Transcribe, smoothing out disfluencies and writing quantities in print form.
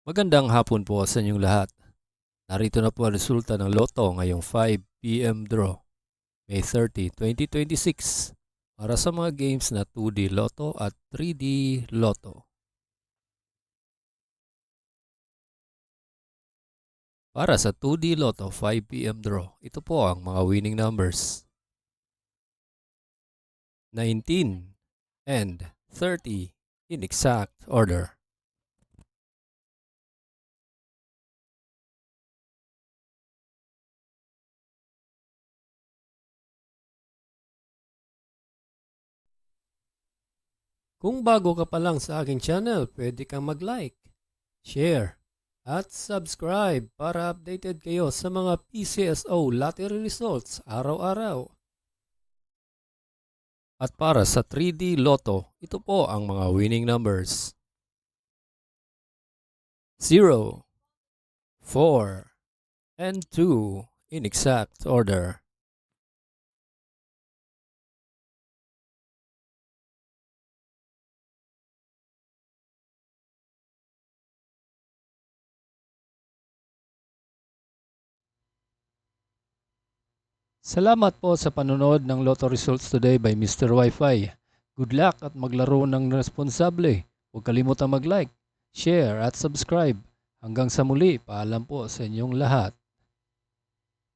Magandang hapon po sa inyong lahat. Narito na po ang resulta ng Lotto ngayong 5 p.m. draw, May 30, 2026 para sa mga games na 2D Lotto at 3D Lotto. Para sa 2D Lotto 5 p.m. draw, ito po ang mga winning numbers: 19 and 30 in exact order. Kung bago ka pa lang sa aking channel, pwede kang mag-like, share, at subscribe para updated kayo sa mga PCSO lottery results araw-araw. At para sa 3D Lotto, ito po ang mga winning numbers: 0, 4, and 2 in exact order. Salamat po sa panonood ng Lotto Results Today by Mr. Wi-Fi. Good luck at maglaro ng responsable. Huwag kalimutang mag-like, share at subscribe. Hanggang sa muli, paalam po sa inyong lahat.